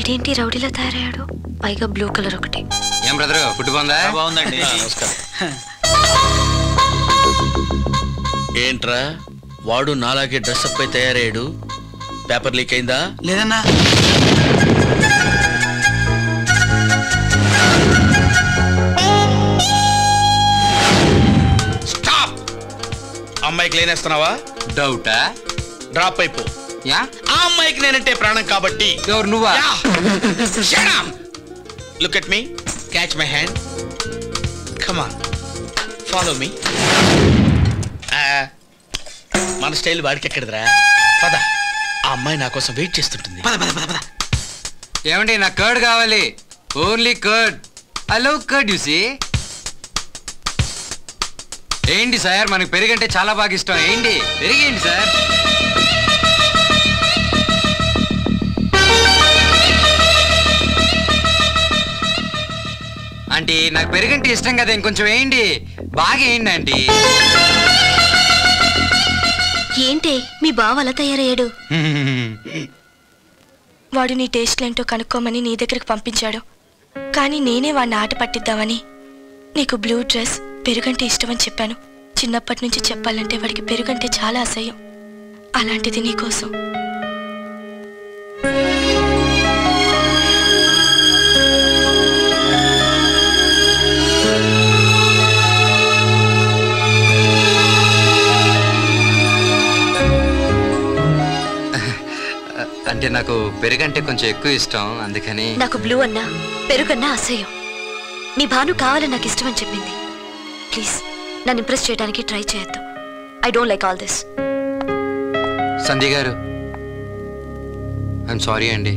వీడేంటి రౌడీలా తయారయ్యాడు? పైగా బ్లూ కలర్ ఒకటి. ఏం బ్రదర్ ఫుడ్ బాగుందా? బాగుందండి. నమస్కారం. ఏంట్రా వాడు నాలాగే డ్రెస్అప్ పై తయారయ్యాడు? పేపర్ లీక్ అయిందా? లేదన్నా. స్టాప్. అమ్మాయికి లేనేస్తున్నావా? డౌటా? డ్రాప్ అయిపో. యా ఆ అమ్మాయికి నేనంటే ప్రాణం కాబట్టి. ఎవరు నువ్వా? Look at me, catch my hand, come on, follow me. మన స్టైల్ వాడికి ఎక్కడదిరా? పద, ఆ అమ్మాయి నా కోసం వెయిట్ చేస్తుంటుంది. పద పద పద పద. ఏమండి నాకు కర్డ్ కావాలి, only curd. I love curd. You see ఏంటి సార్, మనకు పెరుగంటే చాలా బాగా ఇష్టం. ఏంటి పెరిగేయండి సార్. ఆంటీ నాకు పెరుగంటే ఇష్టం కదా, ఇంకొంచెం వేయండి, బాగా వేయండి ఆంటీ. ఏంటి మీ బావ అలా తయారయ్యాడు? వాడు నీ టేస్ట్లేంటో కనుక్కోమని నీ దగ్గరికి పంపించాడు. కానీ నేనే వాడిని ఆట పట్టిద్దామని నీకు బ్లూ డ్రెస్, పెరుగంటే ఇష్టమని చెప్పాను. చిన్నప్పటి నుంచి చెప్పాలంటే వాడికి పెరుగంటే చాలా అసహ్యం. అలాంటిది నీకోసం. అంటే నాకు పెరుగంటే కొంచెం ఎక్కువ ఇష్టం, అందుకని. నాకు బ్లూ అన్నా పెరుగన్నా అసహ్యం. నీ భాను కావాలని నాకు ఇష్టమని చెప్పింది. ప్లీజ్ నన్ను ఇంప్రెస్ చేయడానికి ట్రై చేయొద్దు. I don't like all this. Sandhya garu I'm sorry అండి.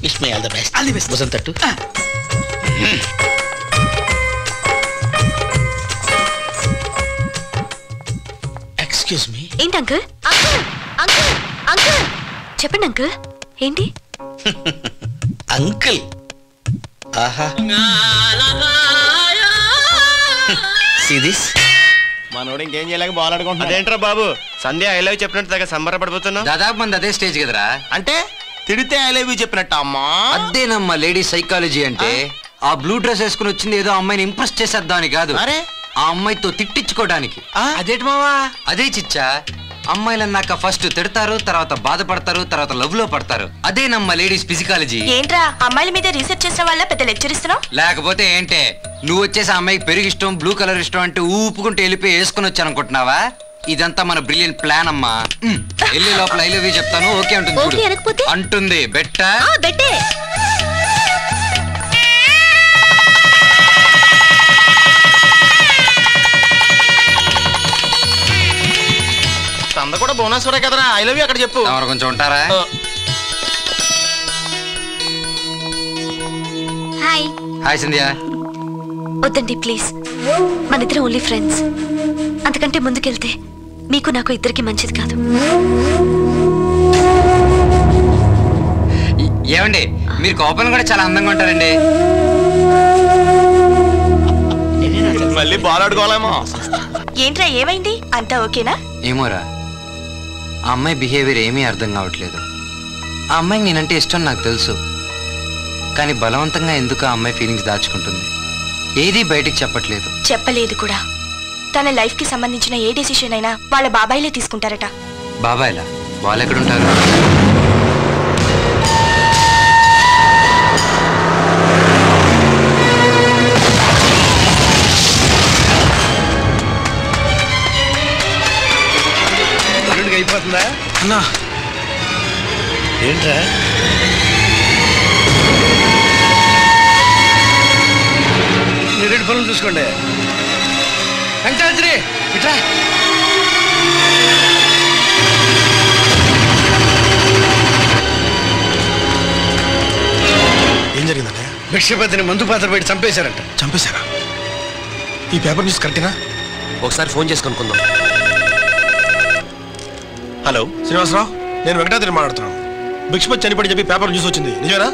Wish me all the best. All the best. Vasanth తట్టు. Excuse me. ఏంటి అంకుల్? అంకుల్ అంకుల్ అంకుల్ చెప్పండి అంకుల్. ఏంటి అంకుల్? ఆహా, సీ దిస్. మనోడు ఇంకేం చేయలేక బాల్ ఆడుకుంటున్నాడు. అదేంట్రా బాబు, సంధ్య ఐ లవ్ చెప్పినట్టు దగ్గర సంబరపడిపోతున్నావు. దాదాపు మంది అదే స్టేజ్ కదరా. అంటే తిడితే ఐ లవ్ యూ చెప్పినట్టు అమ్మా. అదేనమ్మా లేడీ సైకాలజీ అంటే. ఆ బ్లూ డ్రెస్ వేసుకుని వచ్చింది ఏదో అమ్మాయిని ఇంప్రెస్ చేసేద్దామని కాదు, అరే ఆ అమ్మాయితో తిట్టించుకోవడానికి. అదేంటి మావా? అదే చిచ్చా, అమ్మాయిలన్నాక ఫస్ట్ తిడతారు, తర్వాత బాధపడతారు, తర్వాత లవ్ లో పడతారు. అదేనమ్మా లేడీస్ ఫిజికాలజీ. ఏంట్రా అమ్మాయిల మీద రీసెర్చ్ చేసిన వాళ్ళ పెద్ద లెక్చర్ ఇస్తున్నావు? లేకపోతే ఏంటే, నువ్వు వచ్చేసి ఆ అమ్మాయికి పెరుగు ఇష్టం, బ్లూ కలర్ ఇష్టం అంటే ఊపుకుంటూ వెళ్ళిపోయి వేసుకుని వచ్చాను అనుకుంటున్నావా? ఇదంతా మన బ్రిలియంట్ ప్లాన్ అమ్మా. వెళ్ళి లోపల ఐ లవ్ యూ చెప్తాను, ఓకే అంటుంది. అంటుంది బెట్టా బెట్టే. సంద కూడా బోనస్వరే కదరా, ఐ లవ్ యూ అక్కడ చెప్పు. కొంచెం ఉంటారా? హాయ్. హాయ్ సంధ్య. వద్దండి ప్లీజ్, మన ఇద్దరం ఓన్లీ ఫ్రెండ్స్. అంతకంటే ముందుకెళ్తే మీకు నాకు ఇద్దరికి మంచిది కాదు. ఏమండి మీరు కోపం కూడా చాలా అందంగా ఉంటారండి. మళ్ళీ బాల్ ఆడుకోవాలేమో. ఏంట్రా ఏమైంది? అంతా ఓకేనా? ఏమోరా, ఆ అమ్మాయి బిహేవియర్ ఏమీ అర్థం కావట్లేదు. ఆ అమ్మాయికి నేనంటే ఇష్టం నాకు తెలుసు, కానీ బలవంతంగా ఎందుకు ఆ అమ్మాయి ఫీలింగ్స్ దాచుకుంటుంది, ఏది బయటికి చెప్పట్లేదు. చెప్పలేదు కూడా. తన లైఫ్ కి సంబంధించిన ఏ డెసిషన్ అయినా వాళ్ళ బాబాయిలే తీసుకుంటారట. బాబాయ్లా? వాళ్ళు ఎక్కడుంటారు? అయిపోతుందా అన్నా? ఏంట్రా మీరు రెండు పనులు చూసుకోండి. వెంకటాద్రి ఇట్రా. ఏం జరిగిందనే? భిక్షపతిని మందు పాత్ర పెట్టి చంపేశారంట. చంపేశారా? ఈ పేపర్ న్యూస్ కరెక్టేనా? ఒకసారి ఫోన్ చేసి కనుక్కుందాం. హలో శ్రీనివాసరావు, నేను వెంకటాద్రి మాట్లాడుతున్నాను. భిక్షపతి చనిపోయి చెప్పి పేపర్ న్యూస్ వచ్చింది, నిజమేనా?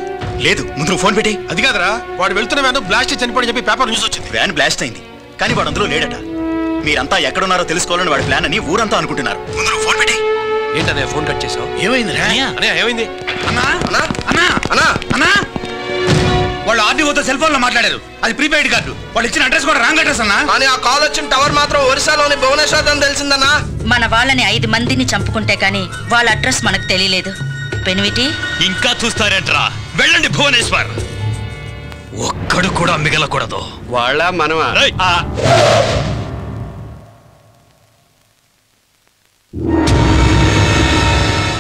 లేదు, ముందు నువ్వు ఫోన్ పెట్టి. అది కాదురా, వాడు వెళ్తున్న వ్యాన్ బ్లాస్ట్ చనిపోయి చెప్పి పేపర్ న్యూస్ వచ్చింది. వ్యాన్ బ్లాస్ట్ అయింది, కానీ వాడు అందులో లేడట. మీరంతా ఎక్కడున్నారో తెలుసుకోవాలని వాడి ప్లాన్ అని ఊరంతా అనుకుంటున్నారు. ముందు ఫోన్ పెట్టి. ఏంటనే ఫోన్ కట్ చేసావు? ఏమైంది ఏమైంది? వాళ్ళు ఆర్డీఓతో సెల్ ఫోన్ లో మాట్లాడారు. అది ప్రీపెయిడ్ కార్డు. వాళ్ళు ఇచ్చిన అడ్రస్ కూడా రాంగ్ అడ్రస్ అన్నా. కానీ ఆ కాల్ వచ్చిన టవర్ మాత్రం ఒరిస్సాలోని భువనేశ్వర్ అని తెలిసిందన్నా. మన వాళ్ళని 5 మందిని చంపుకుంటే కానీ వాళ్ళ అడ్రస్ మనకు తెలియలేదు. పెనివిటి ఇంకా చూస్తారేంట్రా? వెళ్ళండి భువనేశ్వర్. ఒక్కడు కూడా మిగలకూడదు. వాళ్ళ మనమా?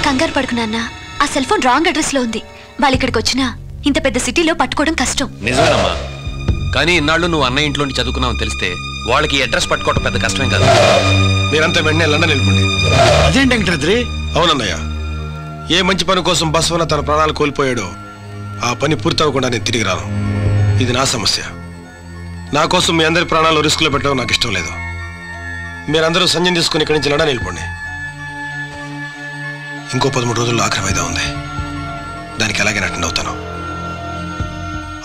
కంగారు పడుకున్నా, ఆ సెల్ ఫోన్ రాంగ్ అడ్రస్ లో ఉంది. వాళ్ళు ఇక్కడికి వచ్చినా ఇంత పెద్ద సిటీలో పట్టుకోవడం కష్టం. నిజమేనమ్మా, కానీ ఇన్నాళ్ళు నువ్వు అన్నయ్య ఇంట్లో చదువుకున్నావు తెలిస్తే వాళ్ళకి అడ్రస్ పట్టుకోవడం పెద్ద కష్టం కాదు. మీరంతా వెంటనే లండన్ వెళ్ళిపోండి. అదేంటి వెంకటాద్రి? అవునన్నయ్య, ఏ మంచి పని కోసం బస్వన్న తన ప్రాణాలు కోల్పోయాడో ఆ పని పూర్తి అవ్వకుండా నేను తిరిగి రాను. ఇది నా సమస్య. నా కోసం మీ అందరి ప్రాణాలు రిస్క్లో పెట్టడం నాకు ఇష్టం లేదు. మీరందరూ సంజయం తీసుకుని ఇక్కడి నుంచి లండన్ వెళ్ళిపోండి. ఇంకో 13 రోజుల్లో ఆఖరి వాయిదా ఉంది. దానికి ఎలాగైనా అటెండ్ అవుతాను.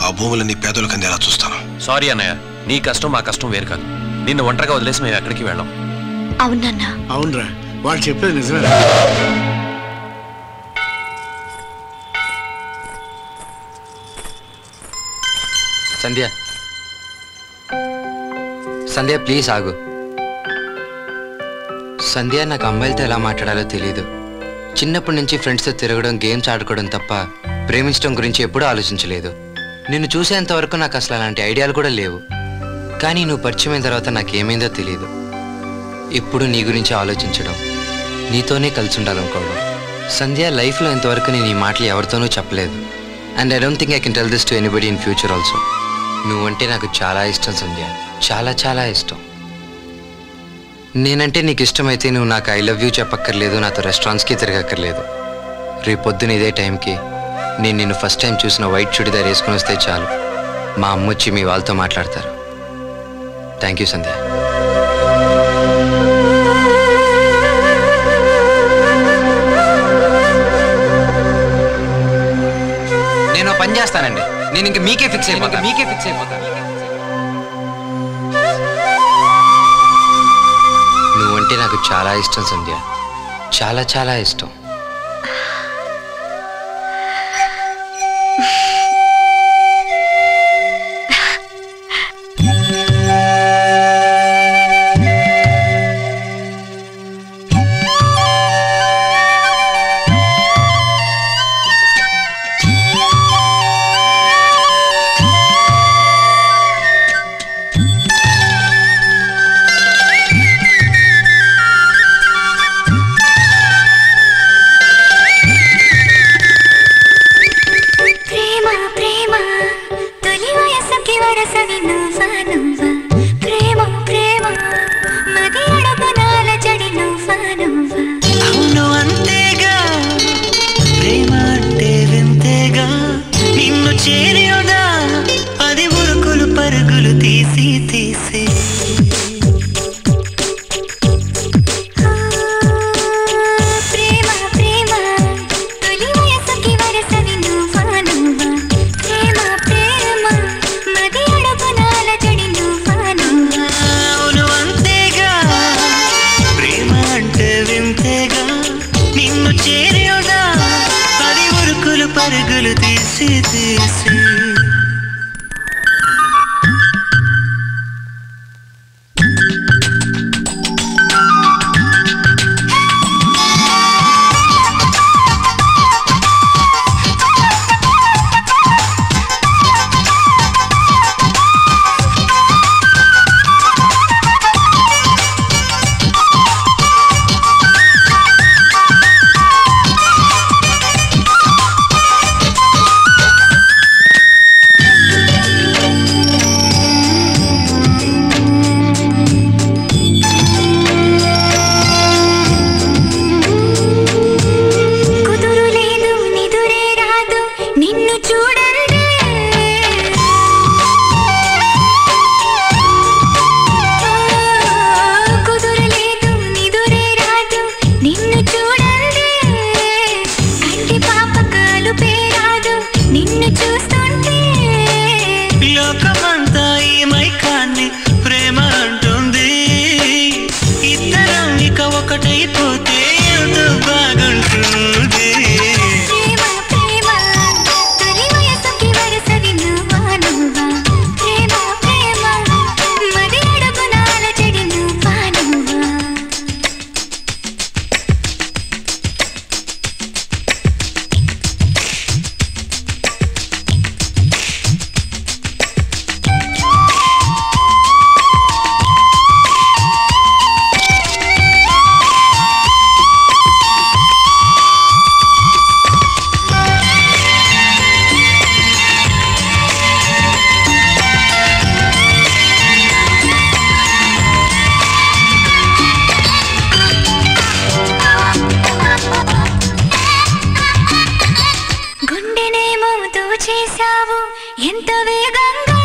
ఆ భూములన్నీ పేదలకు అందేలా చూస్తాను. సారీ అన్నయ్య, నీ కష్టం మా కష్టం వేరు కాదు. నిన్ను ఒంటరిగా వదిలేసి మేము ఎక్కడికి వెళ్ళాం. అవునన్నా. అవునరా, వాళ్ళు చెప్పేది నిజమే. సంధ్య, సంధ్య ప్లీజ్ ఆగు. సంధ్య, నాకు అమ్మాయిలతో ఎలా మాట్లాడాలో తెలీదు. చిన్నప్పటి నుంచి ఫ్రెండ్స్తో తిరగడం, గేమ్స్ ఆడుకోవడం తప్ప ప్రేమించడం గురించి ఎప్పుడూ ఆలోచించలేదు. నిన్ను చూసేంత వరకు నాకు అసలు అలాంటి ఐడియాలు కూడా లేవు. కానీ నువ్వు పరిచయమైన తర్వాత నాకేమైందో తెలియదు. ఇప్పుడు నీ గురించి ఆలోచించడం, నీతోనే కలిసి ఉండాలనుకోవడం. సంధ్య, లైఫ్లో ఇంతవరకు నేను ఈ మాటలు ఎవరితోనూ చెప్పలేదు. And I don't think I can tell this to anybody in future also. నువ్వంటే నాకు చాలా ఇష్టం సంధ్య, చాలా చాలా ఇష్టం. నేనంటే నీకు ఇష్టమైతే నువ్వు నాకు ఐ లవ్ యూ చెప్పక్కర్లేదు, నాతో రెస్టారెంట్స్కి తిరగక్కర్లేదు. రేపొద్దున ఇదే టైంకి నేను నిన్ను ఫస్ట్ టైం చూసిన వైట్ చుడిదార్ వేసుకుని వస్తే చాలు, మా అమ్మ వచ్చి మీ వాళ్ళతో మాట్లాడతారు. థ్యాంక్ యూ సంధ్య. నేను పని చేస్తానండి. నేను ఇంక మీకే ఫిక్స్ అయిపోతాను. నువ్వంటే నాకు చాలా ఇష్టం సంధ్య, చాలా చాలా ఇష్టం. ఎంత వేగంగా